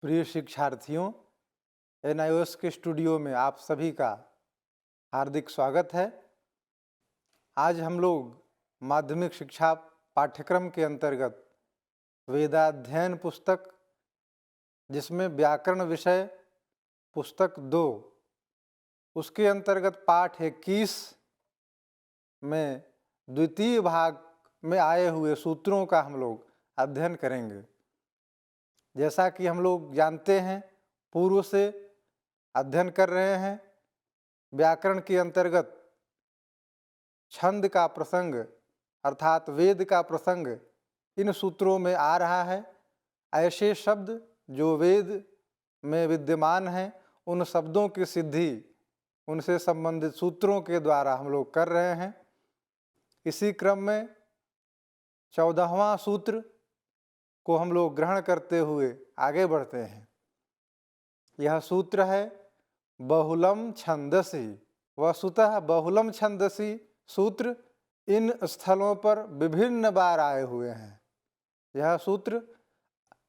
प्रिय शिक्षार्थियों, एनआईओएस के स्टूडियो में आप सभी का हार्दिक स्वागत है। आज हम लोग माध्यमिक शिक्षा पाठ्यक्रम के अंतर्गत वेदाध्ययन पुस्तक, जिसमें व्याकरण विषय पुस्तक 2, उसके अंतर्गत पाठ 21 में द्वितीय भाग में आए हुए सूत्रों का हम लोग अध्ययन करेंगे। जैसा कि हम लोग जानते हैं, पूर्व से अध्ययन कर रहे हैं, व्याकरण के अंतर्गत छंद का प्रसंग अर्थात वेद का प्रसंग इन सूत्रों में आ रहा है। ऐसे शब्द जो वेद में विद्यमान हैं, उन शब्दों की सिद्धि उनसे संबंधित सूत्रों के द्वारा हम लोग कर रहे हैं। इसी क्रम में 14वां सूत्र को हम लोग ग्रहण करते हुए आगे बढ़ते हैं। यह सूत्र है बहुलम छंदसी। वस्तुतः बहुलम छंदसी सूत्र इन स्थलों पर विभिन्न बार आए हुए हैं। यह सूत्र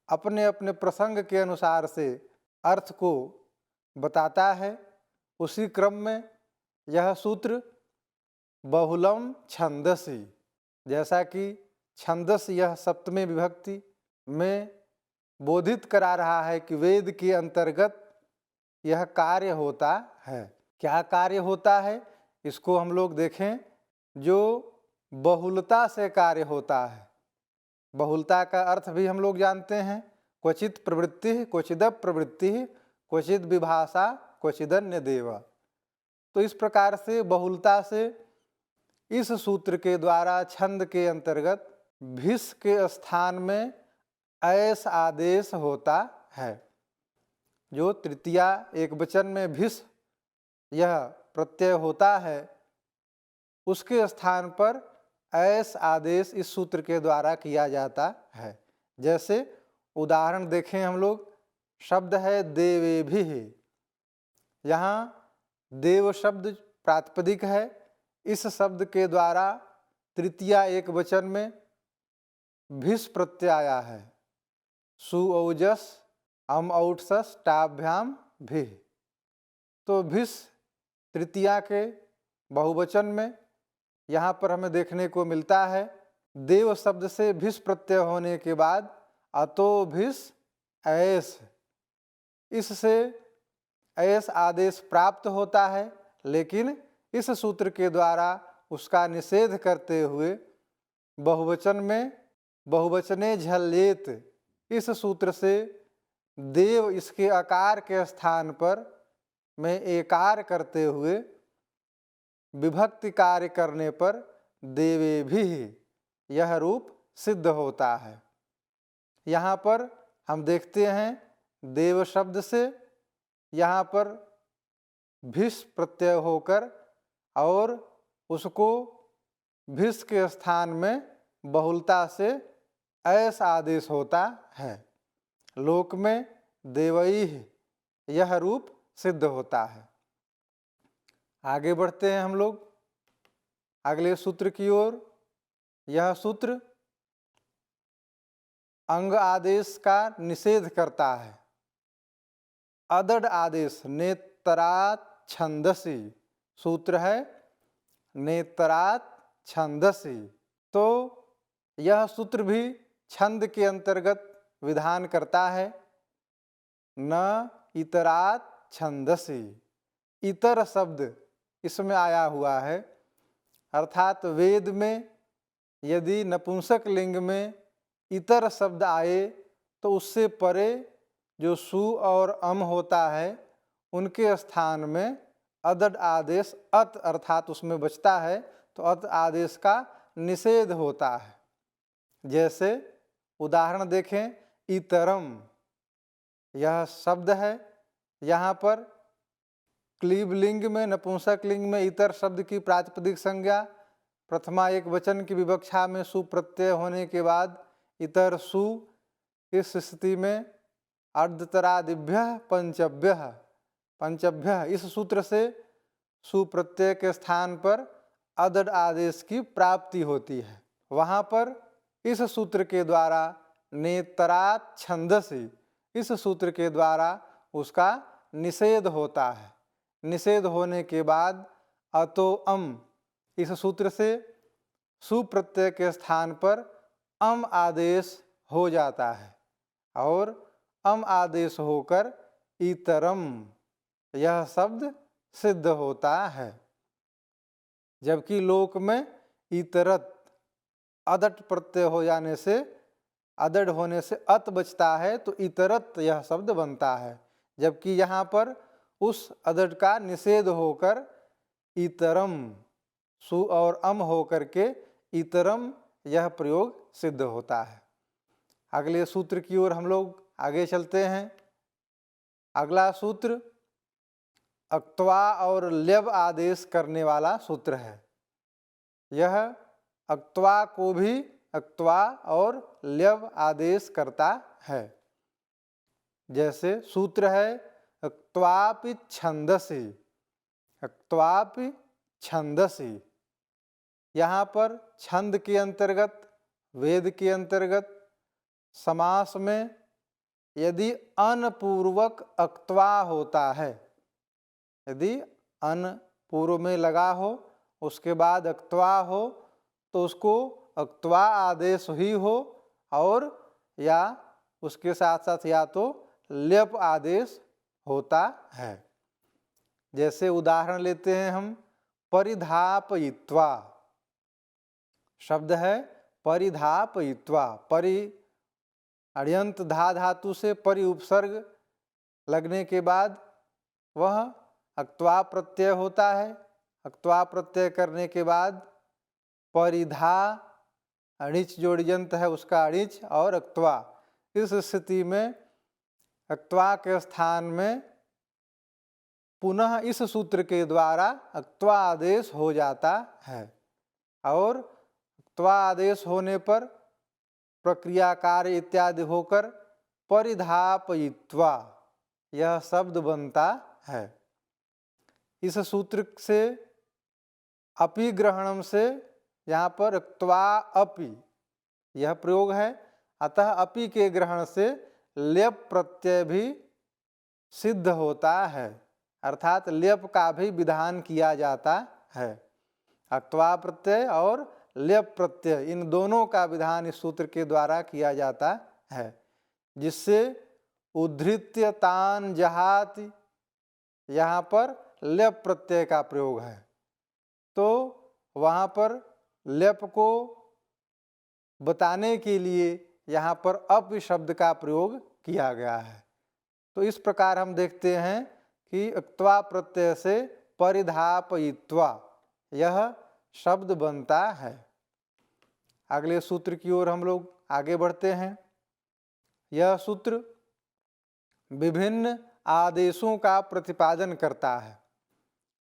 अपने अपने प्रसंग के अनुसार से अर्थ को बताता है। उसी क्रम में यह सूत्र बहुलम छंदसी, जैसा कि छंदस यह सप्तमी विभक्ति में बोधित करा रहा है कि वेद के अंतर्गत यह कार्य होता है। क्या कार्य होता है, इसको हम लोग देखें। जो बहुलता से कार्य होता है, बहुलता का अर्थ भी हम लोग जानते हैं। क्वचित प्रवृत्ति क्वचिद प्रवृत्ति क्वचित विभाषा क्वचिदन्य देव। तो इस प्रकार से बहुलता से इस सूत्र के द्वारा छंद के अंतर्गत भिस के स्थान में ऐस आदेश होता है। जो तृतीया एक वचन में भिस यह प्रत्यय होता है, उसके स्थान पर ऐस आदेश इस सूत्र के द्वारा किया जाता है। जैसे उदाहरण देखें हम लोग, शब्द है देवेभिः। यहाँ देव शब्द प्रातिपदिक है। इस शब्द के द्वारा तृतीया एक वचन में भिस प्रत्यय आया है। सुऔजस औठसस टाभ्याम भिः। तो भिस तृतीया के बहुवचन में यहाँ पर हमें देखने को मिलता है। देव शब्द से भिस प्रत्यय होने के बाद अतो भिस ऐस, इससे ऐस आदेश प्राप्त होता है। लेकिन इस सूत्र के द्वारा उसका निषेध करते हुए बहुवचन में बहुवचने झल्लेत, इस सूत्र से देव इसके आकार के स्थान पर में एकार करते हुए विभक्ति कार्य करने पर देवेभिः यह रूप सिद्ध होता है। यहाँ पर हम देखते हैं देव शब्द से यहाँ पर भिस प्रत्यय होकर और उसको भिस के स्थान में बहुलता से ऐस आदेश होता है। लोक में देवैः यह रूप सिद्ध होता है। आगे बढ़ते हैं हम लोग अगले सूत्र की ओर। यह सूत्र अंग आदेश का निषेध करता है। अदड आदेश नेतरात छंदसी सूत्र है, नेतरात छंदसी। तो यह सूत्र भी छंद के अंतर्गत विधान करता है। न इतरात छंदसी, इतर शब्द इसमें आया हुआ है। अर्थात वेद में यदि नपुंसक लिंग में इतर शब्द आए तो उससे परे जो सु और अम होता है, उनके स्थान में अदड आदेश अत अर्थात उसमें बचता है, तो अत आदेश का निषेध होता है। जैसे उदाहरण देखें, इतरम यह शब्द है। यहाँ पर क्लीब लिंग में नपुंसक लिंग में इतर शब्द की प्रातिपदिक संज्ञा प्रथमा एक वचन की विवक्षा में सु प्रत्यय होने के बाद इतर सु, इस स्थिति में अर्धतरादिभ्य पंचभ्य इस सूत्र से सु प्रत्यय के स्थान पर अदड आदेश की प्राप्ति होती है। वहाँ पर इस सूत्र के द्वारा नेतरात छंदसी इस सूत्र के द्वारा उसका निषेध होता है। निषेध होने के बाद अतो अम, इस सूत्र से सु प्रत्यय के स्थान पर अम आदेश हो जाता है और अम आदेश होकर इतरम यह शब्द सिद्ध होता है। जबकि लोक में इतरत अदट प्रत्यय हो जाने से, अदड़ होने से अत बचता है, तो इतरत यह शब्द बनता है। जबकि यहाँ पर उस अदड़ का निषेध होकर इतरम, सु और अम होकर के इतरम यह प्रयोग सिद्ध होता है। अगले सूत्र की ओर हम लोग आगे चलते हैं। अगला सूत्र अक्त्वा और ल्यब आदेश करने वाला सूत्र है। यह अक्त्वा को भी अक्त्वा और ल्यब आदेश करता है। जैसे सूत्र है अक्त्वापि छंदसि, अक्त्वापि छंदसि। यहाँ पर छंद के अंतर्गत, वेद के अंतर्गत समास में यदि अन पूर्वक अक्त्वा होता है, यदि अन पूर्व में लगा हो उसके बाद अक्त्वा हो, तो उसको अक्त्वा आदेश ही हो और या उसके साथ साथ या तो ल्यप आदेश होता है। जैसे उदाहरण लेते हैं हम, परिधापयित्वा शब्द है, परिधापयित्वा। परि अण्यंत धा धातु से परि उपसर्ग लगने के बाद वह अक्त्वा प्रत्यय होता है। अक्त्वा प्रत्यय करने के बाद परिधा, अणिच जो अण्यंत है उसका अणिच और अक्त्वा, इस स्थिति में अक्त्वा के स्थान में पुनः इस सूत्र के द्वारा अक्त्वा आदेश हो जाता है और अक्त्वा आदेश होने पर प्रक्रिया कार्य इत्यादि होकर परिधापयित्वा यह शब्द बनता है। इस सूत्र से अपि ग्रहणम से यहाँ पर अक्त्वा अपि यह प्रयोग है, अतः अपि के ग्रहण से ल्यप प्रत्यय भी सिद्ध होता है, अर्थात ल्यप का भी विधान किया जाता है। अक्त्वा प्रत्यय और ल्यप प्रत्यय इन दोनों का विधान इस सूत्र के द्वारा किया जाता है, जिससे उद्धृत्य तान जहाति, यहाँ पर ल्यप प्रत्यय का प्रयोग है, तो वहाँ पर ल्यप को बताने के लिए यहाँ पर अप शब्द का प्रयोग किया गया है। तो इस प्रकार हम देखते हैं कि अक्त्वा प्रत्यय से परिधापयित्वा यह शब्द बनता है। अगले सूत्र की ओर हम लोग आगे बढ़ते हैं। यह सूत्र विभिन्न आदेशों का प्रतिपादन करता है।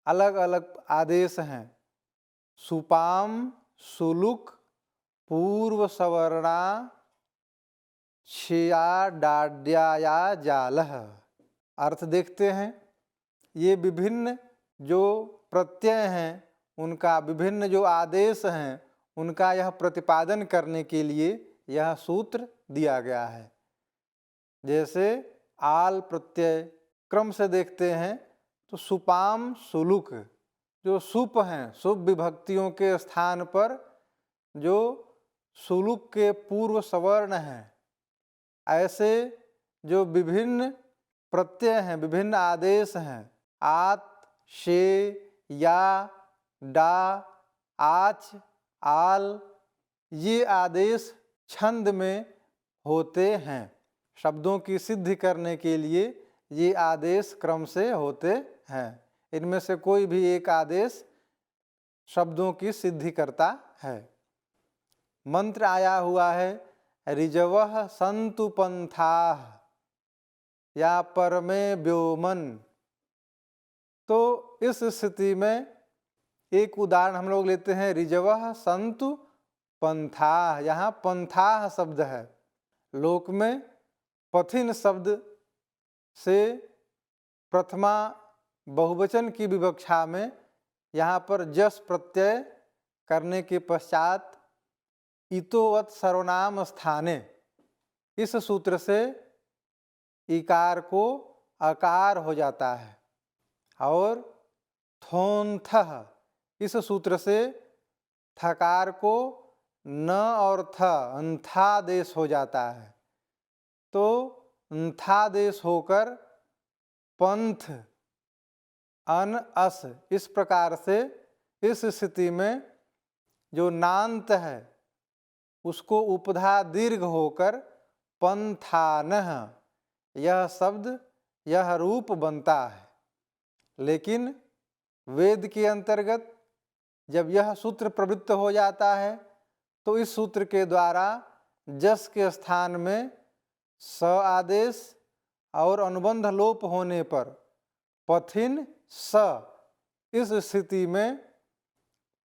अलग अलग आदेश हैं, सुपाम, सुलुक, पूर्व सवर्णा, छिया डाड्याया जालह। अर्थ देखते हैं। ये विभिन्न जो प्रत्यय हैं उनका, विभिन्न जो आदेश हैं उनका यह प्रतिपादन करने के लिए यह सूत्र दिया गया है। जैसे आल प्रत्यय क्रम से देखते हैं तो सुपाम, सुलुक जो सुप हैं, शुभ विभक्तियों के स्थान पर जो सुलुक के पूर्व सवर्ण हैं, ऐसे जो विभिन्न प्रत्यय हैं, विभिन्न आदेश हैं, आत, शे, या, डा, आच, आल, ये आदेश छंद में होते हैं। शब्दों की सिद्धि करने के लिए ये आदेश क्रम से होते हैं। इनमें से कोई भी एक आदेश शब्दों की सिद्धि करता है। मंत्र आया हुआ है ऋजवः सन्तु पंथाः या परमे व्योमन। तो इस स्थिति में एक उदाहरण हम लोग लेते हैं, ऋजवः सन्तु पंथाः। यहाँ पंथाः शब्द है। लोक में पथिन शब्द से प्रथमा बहुवचन की विवक्षा में यहाँ पर जस प्रत्यय करने के पश्चात इतोवत् सर्वनाम स्थाने, इस सूत्र से इकार को अकार हो जाता है। और थोंथः इस सूत्र से थकार को न और थ अंथादेश हो जाता है, तो अंथादेश होकर पंथ अन अस, इस प्रकार से इस स्थिति में जो नांत है उसको उपधा दीर्घ होकर पंथानः यह शब्द यह रूप बनता है। लेकिन वेद के अंतर्गत जब यह सूत्र प्रवृत्त हो जाता है तो इस सूत्र के द्वारा जस के स्थान में स आदेश और अनुबंध लोप होने पर पथिन स, इस स्थिति में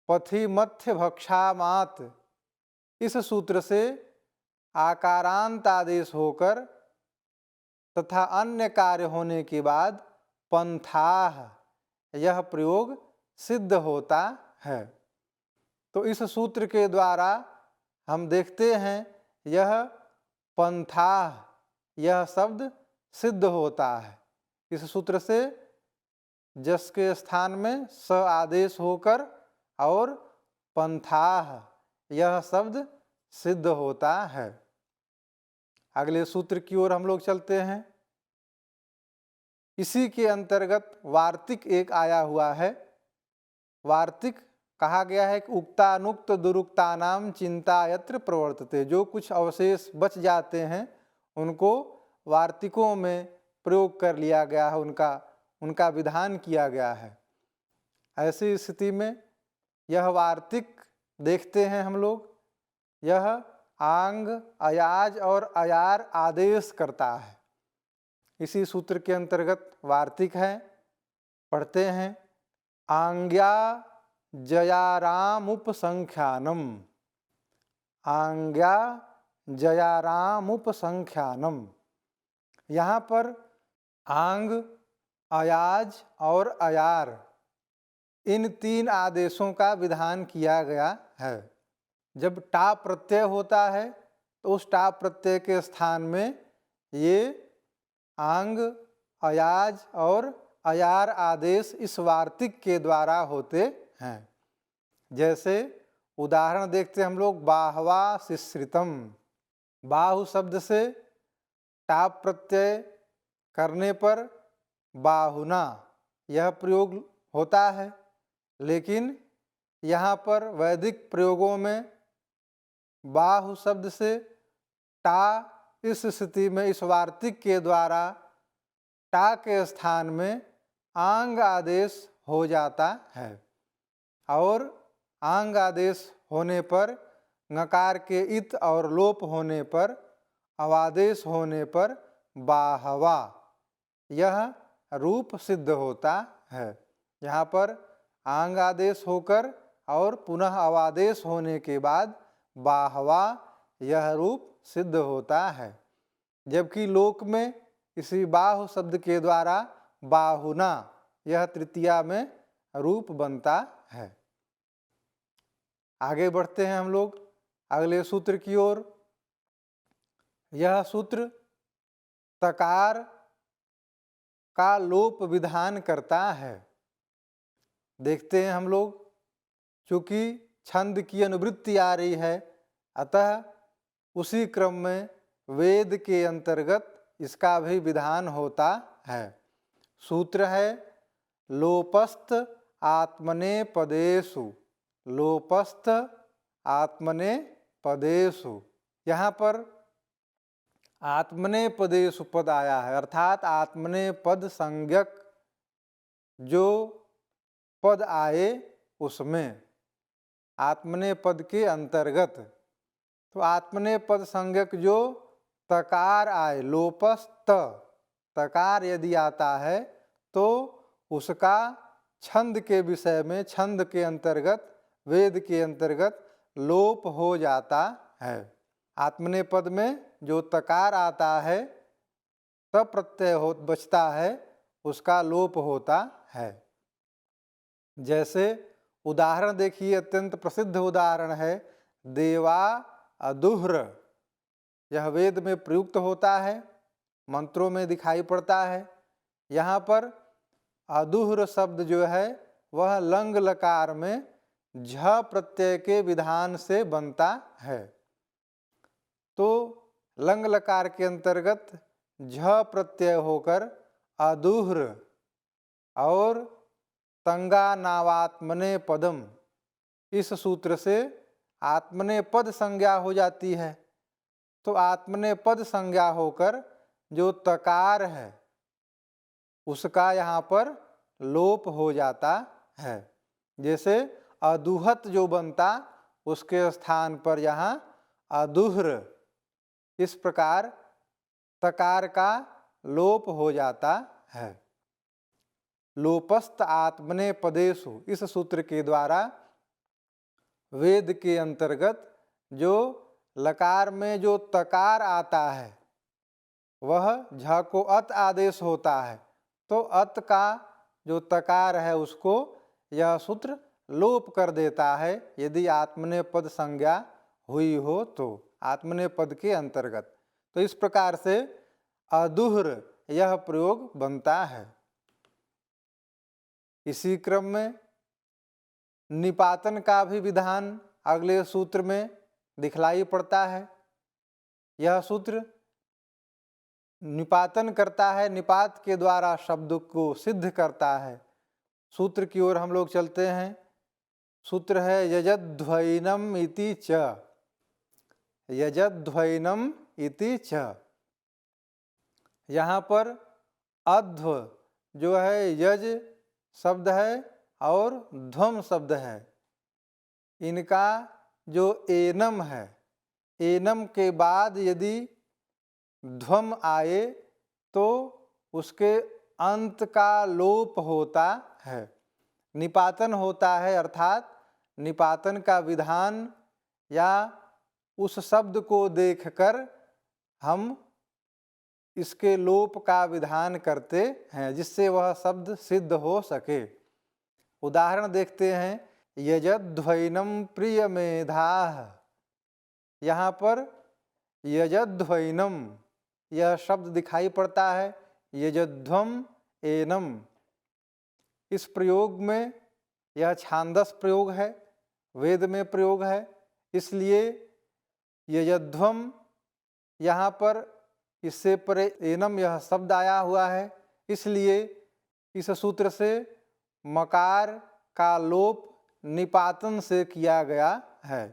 पथि मथ्य भक्षामात, इस सूत्र से आकारांत आदेश होकर तथा अन्य कार्य होने के बाद पंथाह यह प्रयोग सिद्ध होता है। तो इस सूत्र के द्वारा हम देखते हैं यह पंथाह यह शब्द सिद्ध होता है। इस सूत्र से जस के स्थान में स आदेश होकर और पंथाह यह शब्द सिद्ध होता है। अगले सूत्र की ओर हम लोग चलते हैं। इसी के अंतर्गत वार्तिक एक आया हुआ है। वार्तिक कहा गया है कि उक्तानुक्त दुरुक्तानाम चिंता यत्र प्रवर्तते, जो कुछ अवशेष बच जाते हैं उनको वार्तिकों में प्रयोग कर लिया गया है, उनका विधान किया गया है। ऐसी स्थिति में यह वार्तिक देखते हैं हम लोग, यह आंग अयाज और अयार आदेश करता है। इसी सूत्र के अंतर्गत वार्तिक है, पढ़ते हैं। आंग्या जयारामुपसंख्यानम, आंग्या जयारामुपसंख्यानम। यहाँ पर आंग, अयाज और अयार इन तीन आदेशों का विधान किया गया है। जब टा प्रत्यय होता है तो उस टा प्रत्यय के स्थान में ये आंग, अयाज और अयार आदेश इस वार्तिक के द्वारा होते हैं। जैसे उदाहरण देखते हम लोग, बाहवा शिश्रितम। बाहु शब्द से टाप प्रत्यय करने पर बाहुना यह प्रयोग होता है, लेकिन यहाँ पर वैदिक प्रयोगों में बाहु शब्द से टा इस स्थिति में इस वार्तिक के द्वारा टा के स्थान में आंग आदेश हो जाता है। और आंग आदेश होने पर नकार के इत और लोप होने पर अवादेश होने पर बाहवा यह रूप सिद्ध होता है। यहाँ पर आंग आदेश होकर और पुनः अवादेश होने के बाद बाहवा यह रूप सिद्ध होता है। जबकि लोक में इसी बाहु शब्द के द्वारा बाहुना यह तृतीया में रूप बनता है। आगे बढ़ते हैं हम लोग अगले सूत्र की ओर। यह सूत्र तकार का लोप विधान करता है। देखते हैं हम लोग, चूँकि छंद की अनुवृत्ति आ रही है, अतः उसी क्रम में वेद के अंतर्गत इसका भी विधान होता है। सूत्र है लोपस्थ आत्मने पदेषु, लोपस्थ आत्मने पदेषु। यहाँ पर आत्मने पदेषु पद आया है, अर्थात आत्मने पद संज्ञक जो पद आए उसमें, आत्मने पद के अंतर्गत। तो आत्मने पद संज्ञक जो तकार आए, लोपस्थ तकार यदि आता है तो उसका छंद के विषय में, छंद के अंतर्गत, वेद के अंतर्गत लोप हो जाता है। आत्मने पद में जो तकार आता है, तब प्रत्यय बचता है, उसका लोप होता है। जैसे उदाहरण देखिए, अत्यंत प्रसिद्ध उदाहरण है देवा अदुह्र। यह वेद में प्रयुक्त होता है। मंत्रों में दिखाई पड़ता है। यहाँ पर अदुह्र शब्द जो है वह लंग लकार में झ प्रत्यय के विधान से बनता है। तो लंग लकार के अंतर्गत झ प्रत्यय होकर अदुह्र और तंगानावात्मने पदम, इस सूत्र से आत्मने पद संज्ञा हो जाती है। तो आत्मने पद संज्ञा होकर जो तकार है उसका यहाँ पर लोप हो जाता है। जैसे अदुहत जो बनता उसके स्थान पर यहाँ अदुह्र, इस प्रकार तकार का लोप हो जाता है। लोपस्त आत्मने पदेषु, इस सूत्र के द्वारा वेद के अंतर्गत जो लकार में जो तकार आता है वह झ को अत आदेश होता है। तो अत का जो तकार है उसको यह सूत्र लोप कर देता है यदि आत्मने पद संज्ञा हुई हो तो, आत्मने पद के अंतर्गत। तो इस प्रकार से अदुह्र यह प्रयोग बनता है। इसी क्रम में निपातन का भी विधान अगले सूत्र में दिखलाई पड़ता है। यह सूत्र निपातन करता है, निपात के द्वारा शब्द को सिद्ध करता है। सूत्र की ओर हम लोग चलते हैं। सूत्र है यजध्वैनम इति च, यजध्वैनम इति च। यहाँ पर अध्व जो है यज शब्द है और ध्वम शब्द है, इनका जो एनम है, एनम के बाद यदि ध्वम आए तो उसके अंत का लोप होता है, निपातन होता है। अर्थात निपातन का विधान या उस शब्द को देखकर हम इसके लोप का विधान करते हैं जिससे वह शब्द सिद्ध हो सके। उदाहरण देखते हैं, यजध्वैनम प्रिय मेधाः। यहाँ पर यजध्वैनम यह शब्द दिखाई पड़ता है, यजध्वम एनम। इस प्रयोग में यह छांदस प्रयोग है, वेद में प्रयोग है, इसलिए यजध्वम यहाँ पर इससे परे एनम यह शब्द आया हुआ है। इसलिए इस सूत्र से मकार का लोप निपातन से किया गया है।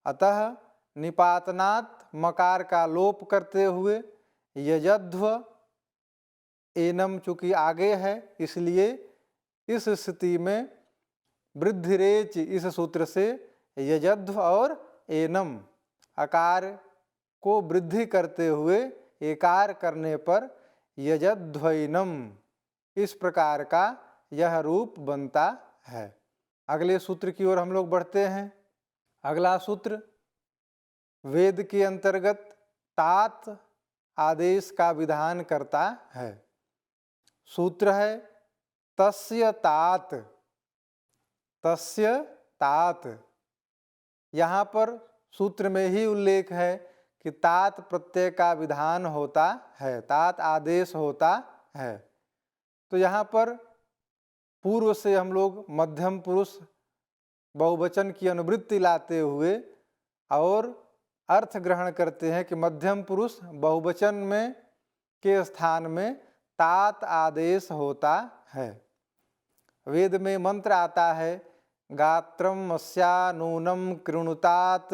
अतः निपातनात् मकार का लोप करते हुए यजध्व एनम चूँकि आगे है, इसलिए इस स्थिति में वृद्धिरेच इस सूत्र से यजध्व और एनम आकार को वृद्धि करते हुए एकार करने पर यजध्वैनम, इस प्रकार का यह रूप बनता है। अगले सूत्र की ओर हम लोग बढ़ते हैं। अगला सूत्र वेद के अंतर्गत तात आदेश का विधान करता है। सूत्र है तस्य तात, तस्य तात। यहाँ पर सूत्र में ही उल्लेख है कि तात प्रत्यय का विधान होता है, तात आदेश होता है। तो यहाँ पर पूर्व से हम लोग मध्यम पुरुष बहुवचन की अनुवृत्ति लाते हुए और अर्थ ग्रहण करते हैं कि मध्यम पुरुष बहुवचन में के स्थान में तात आदेश होता है। वेद में मंत्र आता है, गात्रम अस्या नूनम कृणुतात।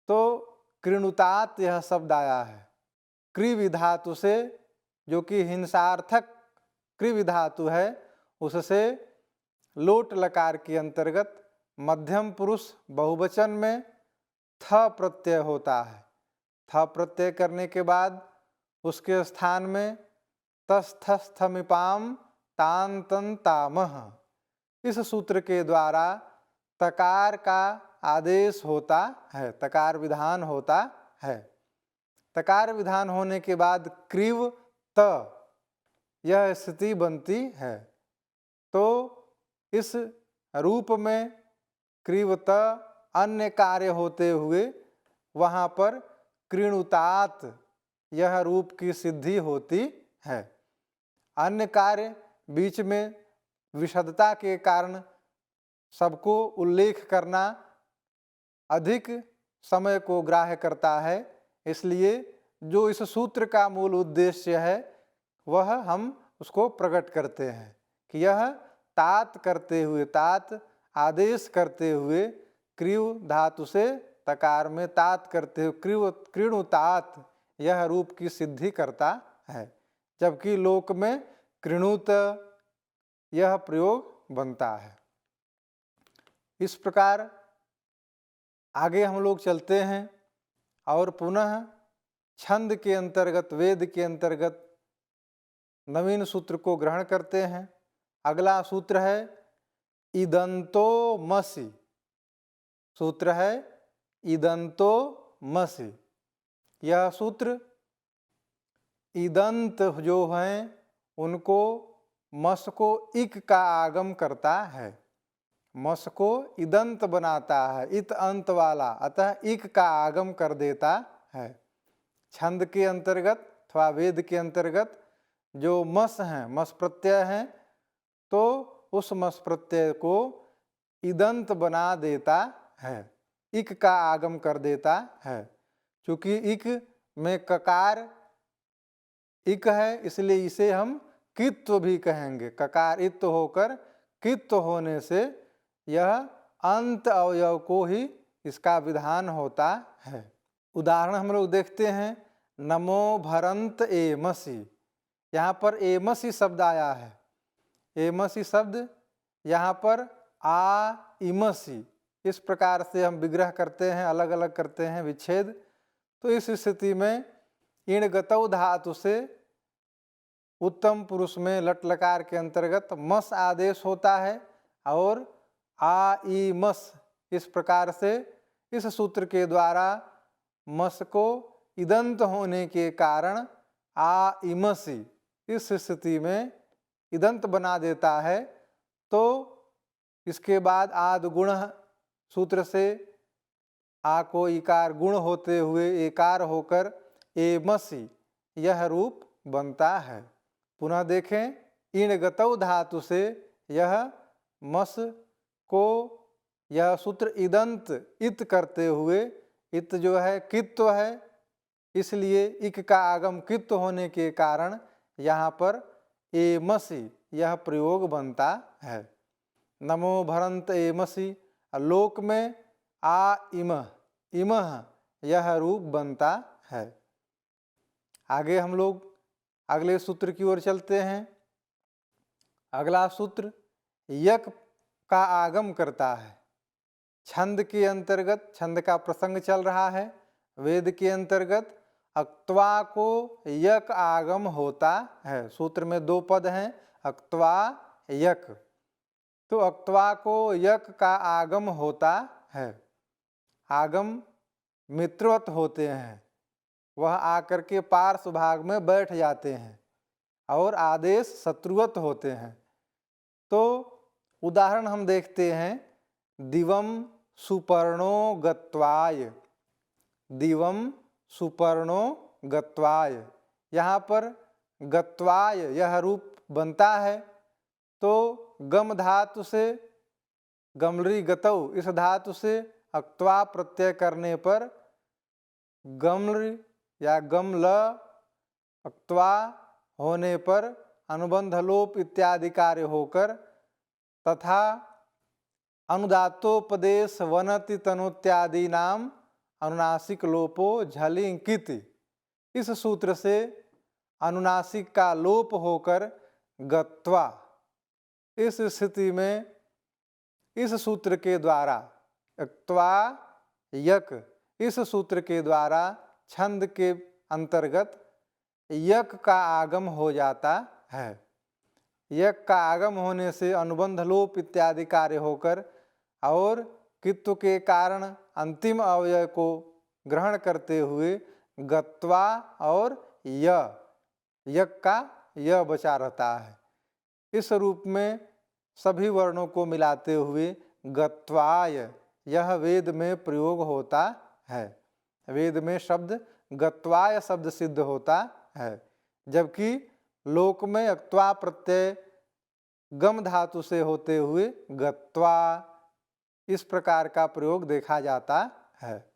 तो कृणुतात यह शब्द आया है कृवि धातु से, जो कि हिंसार्थक कृवि धातु है, उससे लोट लकार के अंतर्गत मध्यम पुरुष बहुवचन में थ प्रत्यय होता है। थ प्रत्यय करने के बाद उसके स्थान में तस्थस्थमिपाम तांतंतामह, इस सूत्र के द्वारा तकार का आदेश होता है, तकार विधान होता है। तकार विधान होने के बाद क्रीव त यह स्थिति बनती है। तो इस रूप में क्रीव त अन्य कार्य होते हुए वहाँ पर कृणुतात यह रूप की सिद्धि होती है। अन्य कार्य बीच में विशदता के कारण सबको उल्लेख करना अधिक समय को ग्राह्य करता है, इसलिए जो इस सूत्र का मूल उद्देश्य है वह हम उसको प्रकट करते हैं कि यह तात करते हुए, तात आदेश करते हुए क्रियु धातु से तकार में तात करते हुए कृणुतात यह रूप की सिद्धि करता है, जबकि लोक में कृणुत यह प्रयोग बनता है। इस प्रकार आगे हम लोग चलते हैं और पुनः छंद के अंतर्गत, वेद के अंतर्गत नवीन सूत्र को ग्रहण करते हैं। अगला सूत्र है इदंतो मसि। सूत्र है इदंतो मसि। यह सूत्र इदंत जो हैं उनको मस को इक का आगम करता है, मस को इदंत बनाता है, इत अंत वाला, अतः इक का आगम कर देता है। छंद के अंतर्गत अथवा वेद के अंतर्गत जो मस हैं, मस प्रत्यय हैं, तो उस मस प्रत्यय को इदंत बना देता है, इक का आगम कर देता है। चूंकि इक में ककार इक है, इसलिए इसे हम कित्व भी कहेंगे। ककार इत्व होकर कित्व होने से यह अंत अवयव को ही इसका विधान होता है। उदाहरण हम लोग देखते हैं, नमो भरंत एमसि। यहाँ पर एमसि शब्द आया है। एमसि शब्द यहाँ पर आ इमसि, इस प्रकार से हम विग्रह करते हैं, अलग अलग करते हैं विच्छेद। तो इस स्थिति में इण गतौ धातु से उत्तम पुरुष में लट लकार के अंतर्गत मस आदेश होता है और आ ई मस, इस प्रकार से इस सूत्र के द्वारा मस को इदंत होने के कारण आ इमसि इस स्थिति में इदंत बना देता है। तो इसके बाद आद गुण सूत्र से आ को इकार गुण होते हुए एकार होकर एमसि यह रूप बनता है। पुनः देखें, इण गतौ धातु से यह मस को यह सूत्र इदंत इत करते हुए, इत जो है कित्व है, इसलिए इक का आगम कित्व होने के कारण यहाँ पर एमसि यह प्रयोग बनता है। नमो भरंत एमसि, लोक में आ इमः, इमः यह रूप बनता है। आगे हम लोग अगले सूत्र की ओर चलते हैं। अगला सूत्र यक का आगम करता है। छंद के अंतर्गत, छंद का प्रसंग चल रहा है, वेद के अंतर्गत अक्त्वा को यक आगम होता है। सूत्र में दो पद हैं, अक्त्वा यक। तो अक्त्वा को यक का आगम होता है। आगम मित्रवत होते हैं, वह आकर के पार्श्व भाग में बैठ जाते हैं, और आदेश शत्रुवत होते हैं। तो उदाहरण हम देखते हैं, दिवम सुपर्णो गत्वाय, दिवम सुपर्णो गत्वाय। यहाँ पर गत्वाय यह रूप बनता है। तो गम धातु से, गमरी गतौ इस धातु से अक्त्वा प्रत्यय करने पर गम्र या गमल अक्त्वा होने पर अनुबंध लोप इत्यादि कार्य होकर तथा अनुदात्तोपदेश वनति तनुत्यादि नाम अनुनासिक लोपो झलिंकित, इस सूत्र से अनुनासिक का लोप होकर गत्वा, इस स्थिति में इस सूत्र के द्वारा अक्त्वा यक, इस सूत्र के द्वारा छंद के अंतर्गत यक का आगम हो जाता है। यक का आगम होने से अनुबंध लोप इत्यादि कार्य होकर और कित्व के कारण अंतिम अवयव को ग्रहण करते हुए गत्वा और यक का य बचा रहता है। इस रूप में सभी वर्णों को मिलाते हुए गत्वाय यह वेद में प्रयोग होता है। वेद में शब्द गत्वाय शब्द सिद्ध होता है, जबकि लोक में अक्त्वा प्रत्यय गम धातु से होते हुए गत्वा इस प्रकार का प्रयोग देखा जाता है।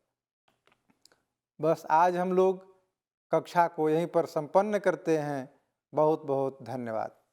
बस आज हम लोग कक्षा को यहीं पर संपन्न करते हैं। बहुत बहुत धन्यवाद।